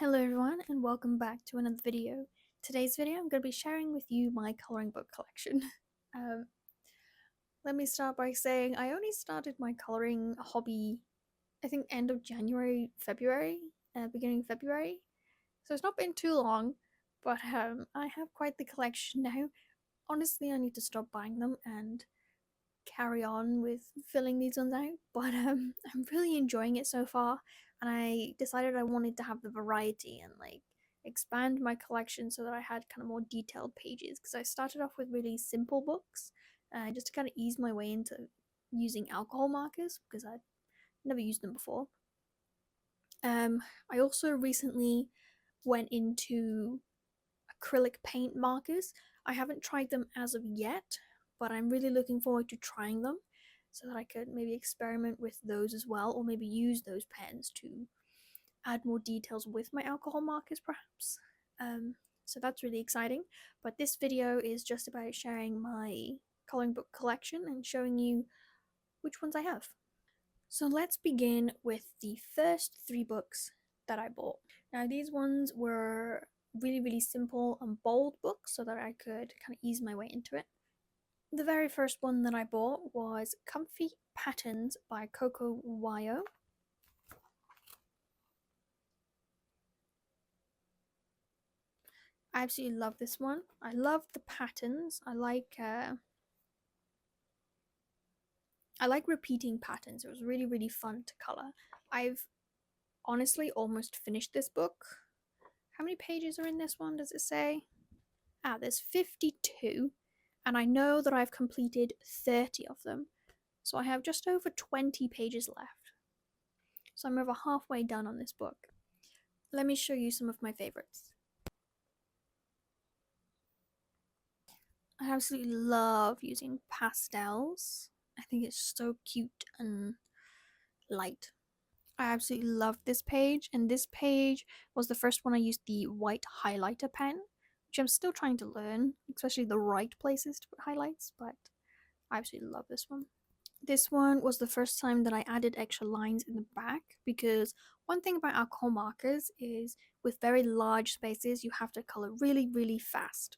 Hello everyone and welcome back to another video. Today's video I'm going to be sharing with you my coloring book collection. um, Let me start by saying I only started my coloring hobby I think end of January, February, beginning of February. So it's not been too long, but I have quite the collection now. Honestly, I need to stop buying them and carry on with filling these ones out, but I'm really enjoying it so far, and I decided I wanted to have the variety and expand my collection so that I had kind of more detailed pages, because I started off with really simple books, just to kind of ease my way into using alcohol markers because I'd never used them before. I also recently went into acrylic paint markers. I haven't tried them as of yet, but I'm really looking forward to trying them so that I could maybe experiment with those as well, or maybe use those pens to add more details with my alcohol markers perhaps. So that's really exciting, but this video is just about sharing my coloring book collection and showing you which ones I have. So let's begin with the first three books that I bought. Now these ones were really simple and bold books so that I could kind of ease my way into it. The very first one that I bought was Comfy Patterns by Coco Wyo. I absolutely love this one. I love the patterns. I like repeating patterns. It was really fun to color. I've honestly almost finished this book. How many pages are in this one, does it say? There's 52, and I know that I've completed 30 of them. So I have just over 20 pages left. So I'm over halfway done on this book. Let me show you some of my favorites. I absolutely love using pastels. I think it's so cute and light. I absolutely love this page, and this page was the first one I used the white highlighter pen, which I'm still trying to learn, especially the right places to put highlights, but I absolutely love this one. This one was the first time that I added extra lines in the back, because one thing about alcohol markers is with very large spaces you have to color really fast.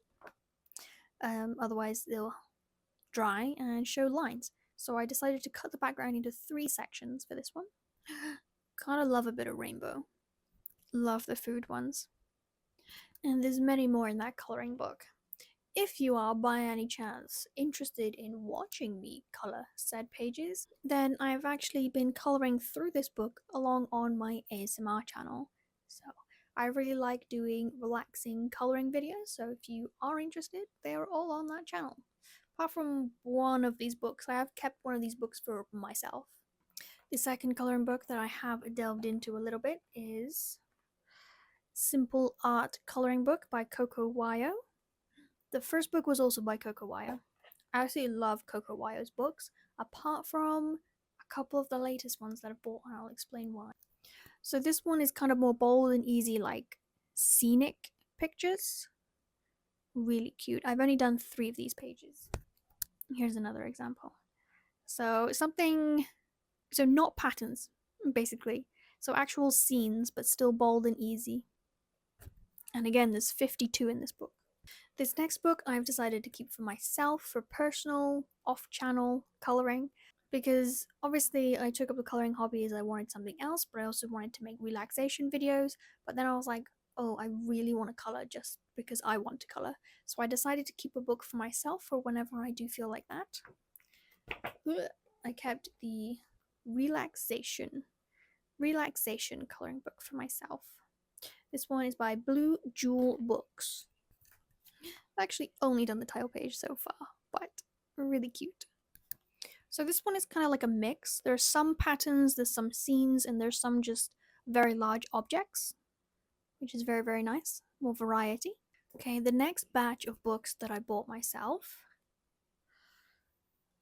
Otherwise they'll dry and show lines. So I decided to cut the background into 3 sections for this one. Gotta love a bit of rainbow. Love the food ones. And there's many more in that coloring book. If you are by any chance interested in watching me color said pages, then I've actually been coloring through this book along on my ASMR channel. So I really like doing relaxing coloring videos, so if you are interested, they are all on that channel. Apart from one of these books, I have kept one of these books for myself. The second coloring book that I have delved into a little bit is Simple Art Coloring Book by Coco Wyo. The first book was also by Coco Wyo. I absolutely love Coco Wyo's books, apart from a couple of the latest ones that I've bought, and I'll explain why. So this one is kind of more bold and easy, like scenic pictures. Really cute. I've only done 3 of these pages. Here's another example. So not patterns, basically. So actual scenes, but still bold and easy. And again, there's 52 in this book. This next book I've decided to keep for myself for personal, off-channel coloring, because obviously I took up the coloring hobby as I wanted something else, but I also wanted to make relaxation videos. But then I was like, oh, I really want to color just because I want to color. So I decided to keep a book for myself for whenever I do feel like that. I kept the relaxation coloring book for myself. This one is by Blue Jewel Books. I've actually only done the title page so far, but really cute. So this one is kind of like a mix. There's some patterns, there's some scenes, and there's some just very large objects, which is very nice. More variety. Okay, the next batch of books that I bought myself,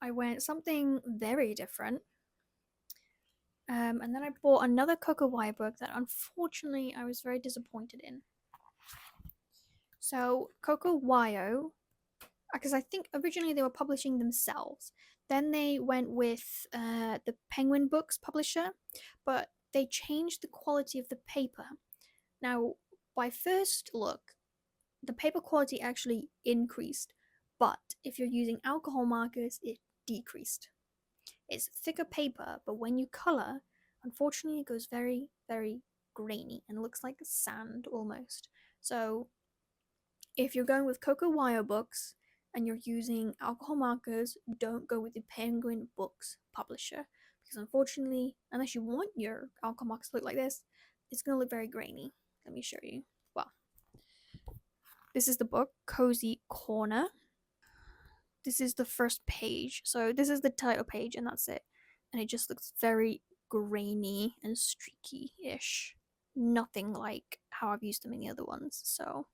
I went something very different. And then I bought another Coco Wyo book that unfortunately I was very disappointed in. So Coco Wyo, because I think originally they were publishing themselves. Then they went with the Penguin Books publisher, but they changed the quality of the paper. Now, by first look, the paper quality actually increased, but if you're using alcohol markers, it decreased. It's thicker paper, but when you color, unfortunately, it goes very, very grainy and looks like sand almost. So, if you're going with Cocoa Wire books and you're using alcohol markers, don't go with the Penguin Books publisher because unfortunately, unless you want your alcohol markers to look like this, it's going to look very grainy. Let me show you. Well, this is the book, Cozy Corner. This is the first page. So this is the title page and that's it. And it just looks very grainy and streaky-ish. Nothing like how I've used them in the other ones. So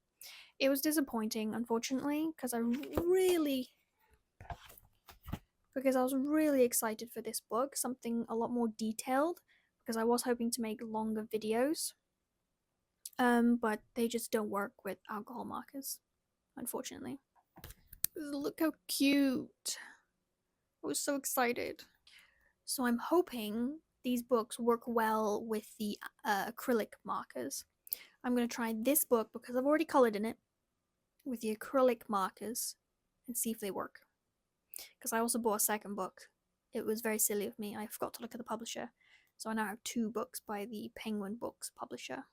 it was disappointing, unfortunately, because I was really excited for this book, something a lot more detailed, because I was hoping to make longer videos. But they just don't work with alcohol markers, unfortunately. Look how cute. I was so excited. So I'm hoping these books work well with the acrylic markers. I'm going to try this book because I've already colored in it with the acrylic markers and see if they work. Because I also bought a second book. It was very silly of me. I forgot to look at the publisher. So I now have 2 books by the Penguin Books publisher.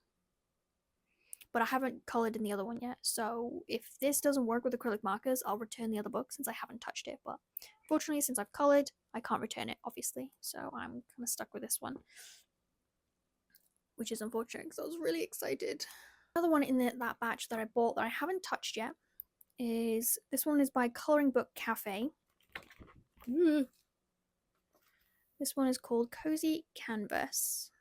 But I haven't colored in the other one yet. So if this doesn't work with acrylic markers, I'll return the other book since I haven't touched it. But fortunately, since I've colored, I can't return it, obviously. So I'm kind of stuck with this one, which is unfortunate because I was really excited. Another one in that batch that I bought that I haven't touched yet is this one is by Coloring Book Cafe. This one is called Cozy Canvas.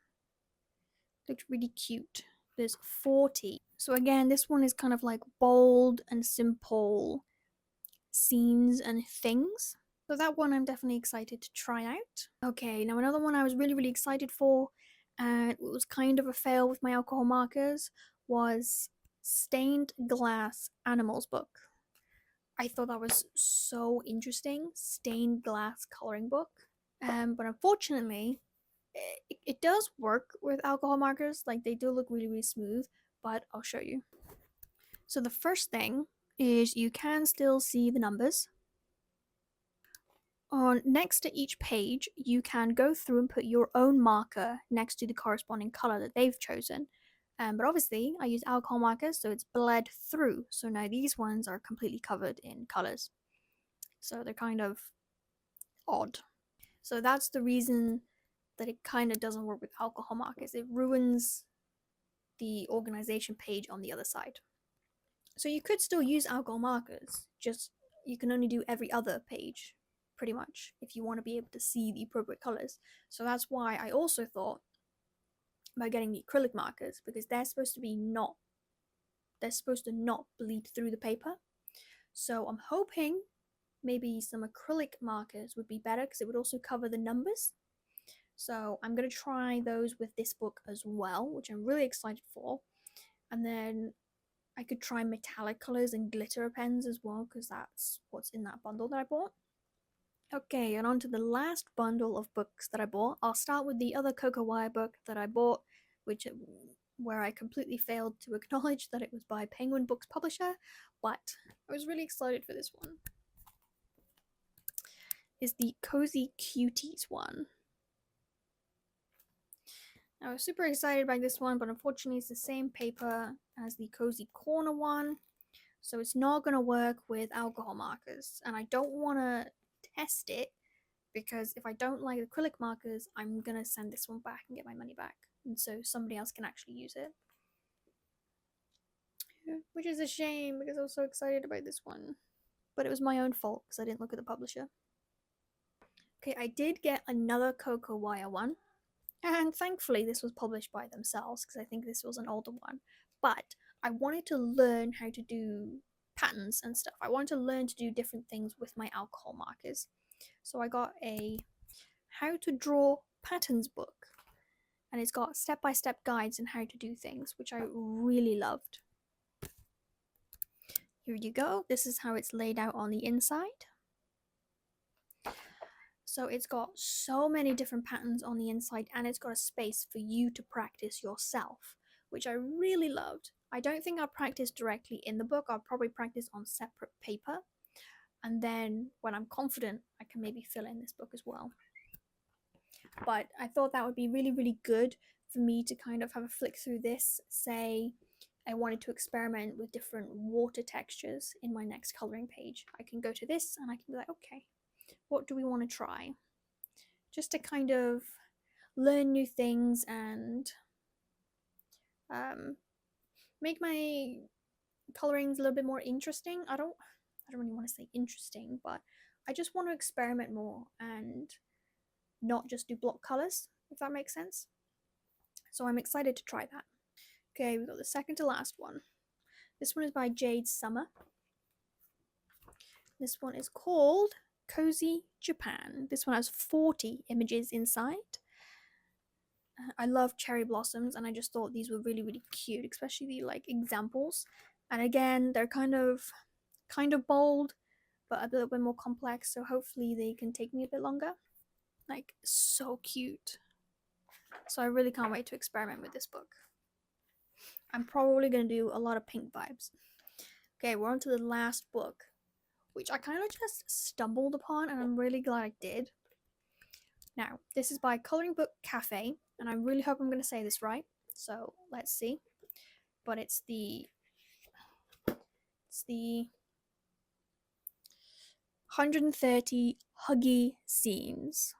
Looks really cute. There's 40. So again, this one is kind of like bold and simple scenes and things. So that one I'm definitely excited to try out. Okay, now another one I was really, really excited for, and it was kind of a fail with my alcohol markers, was Stained Glass Animals book. I thought that was so interesting. Stained glass coloring book. But unfortunately, it does work with alcohol markers. Like they do look really, really smooth, but I'll show you. So the first thing is you can still see the numbers. On next to each page, you can go through and put your own marker next to the corresponding color that they've chosen. But obviously, I use alcohol markers, so it's bled through. So now these ones are completely covered in colors. So they're kind of odd. So that's the reason that it kind of doesn't work with alcohol markers. It ruins the organization page on the other side. So you could still use alcohol markers, just you can only do every other page, pretty much, if you want to be able to see the appropriate colors. So that's why I also thought about getting the acrylic markers, because they're supposed to not bleed through the paper. So I'm hoping maybe some acrylic markers would be better because it would also cover the numbers. So I'm going to try those with this book as well, which I'm really excited for. And then I could try metallic colors and glitter pens as well because that's what's in that bundle that I bought. Okay, and on to the last bundle of books that I bought. I'll start with the other Cocoa Wire book that I bought, where I completely failed to acknowledge that it was by Penguin Books publisher, but I was really excited for this one. Is the Cozy Cuties one. I was super excited by this one, but unfortunately it's the same paper as the Cozy Corner one, so it's not going to work with alcohol markers. And I don't want to test it, because if I don't like acrylic markers, I'm going to send this one back and get my money back. And so somebody else can actually use it. Which is a shame, because I was so excited about this one. But it was my own fault, because I didn't look at the publisher. Okay, I did get another Cocoa Wire one. And thankfully, this was published by themselves because I think this was an older one. But I wanted to learn how to do patterns and stuff. I wanted to learn to do different things with my alcohol markers. So I got a How to Draw Patterns book. And it's got step-by-step guides on how to do things, which I really loved. Here you go. This is how it's laid out on the inside. So it's got so many different patterns on the inside, and it's got a space for you to practice yourself, which I really loved. I don't think I'll practice directly in the book. I'll probably practice on separate paper. And then when I'm confident, I can maybe fill in this book as well. But I thought that would be really, really good for me to kind of have a flick through this. Say I wanted to experiment with different water textures in my next coloring page. I can go to this and I can be like, okay, what do we want to try? Just to kind of learn new things and make my colorings a little bit more interesting. I don't really want to say interesting, but I just want to experiment more and not just do block colors, if that makes sense. So I'm excited to try that. Okay, we've got the second to last one. This one is by Jade Summer. This one is called Cozy Japan. This one has 40 images inside. I love cherry blossoms, and I just thought these were really, really cute, especially the like examples. And again, they're kind of bold, but a little bit more complex. So hopefully they can take me a bit longer. Like, so cute. So I really can't wait to experiment with this book. I'm probably gonna do a lot of pink vibes. Okay, we're on to the last book, which I kind of just stumbled upon, and I'm really glad I did. Now, this is by Coloring Book Cafe, and I really hope I'm going to say this right. So let's see. But it's the 130 huggy scenes.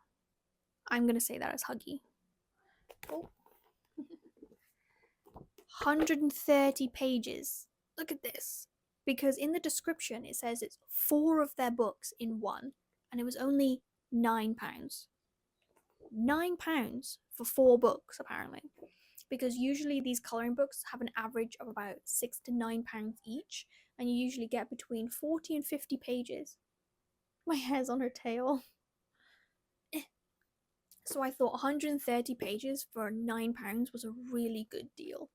I'm going to say that as huggy. Oh. 130 pages. Look at this. Because in the description it says it's 4 of their books in one, and it was only £9. £9 for 4 books, apparently. Because usually these colouring books have an average of about £6 to £9 each, and you usually get between 40 and 50 pages. My hair's on her tail. So I thought 130 pages for £9 was a really good deal.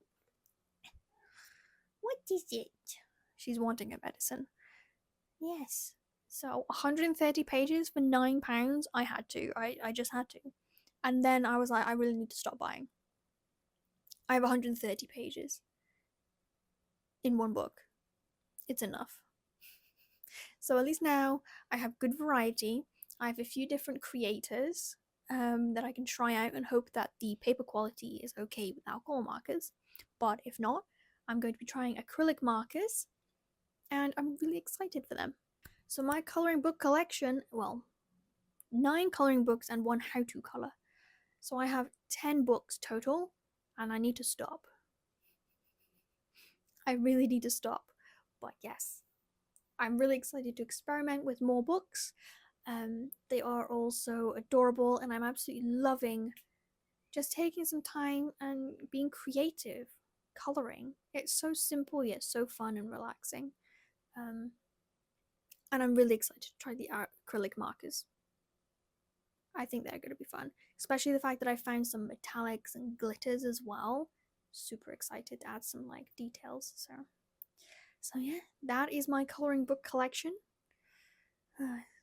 What is it? She's wanting a medicine. Yes. So 130 pages for £9, I had to. I just had to. And then I was like, I really need to stop buying. I have 130 pages in one book. It's enough. So at least now I have good variety. I have a few different creators that I can try out and hope that the paper quality is okay with alcohol markers. But if not, I'm going to be trying acrylic markers, and I'm really excited for them. So my coloring book collection, well, 9 coloring books and 1 how-to color. So I have 10 books total, and I need to stop. I really need to stop. But yes, I'm really excited to experiment with more books. They are also adorable, and I'm absolutely loving just taking some time and being creative, coloring. It's so simple yet so fun and relaxing. And I'm really excited to try the acrylic markers. I think they're going to be fun, especially the fact that I found some metallics and glitters as well. Super excited to add some like details. So yeah, that is my coloring book collection.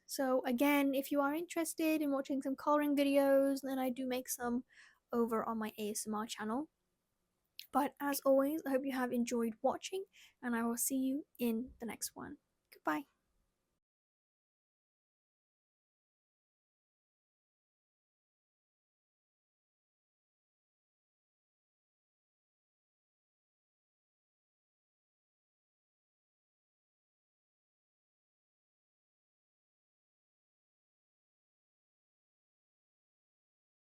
So again, if you are interested in watching some coloring videos, then I do make some over on my ASMR channel. But as always, I hope you have enjoyed watching, and I will see you in the next one. Goodbye.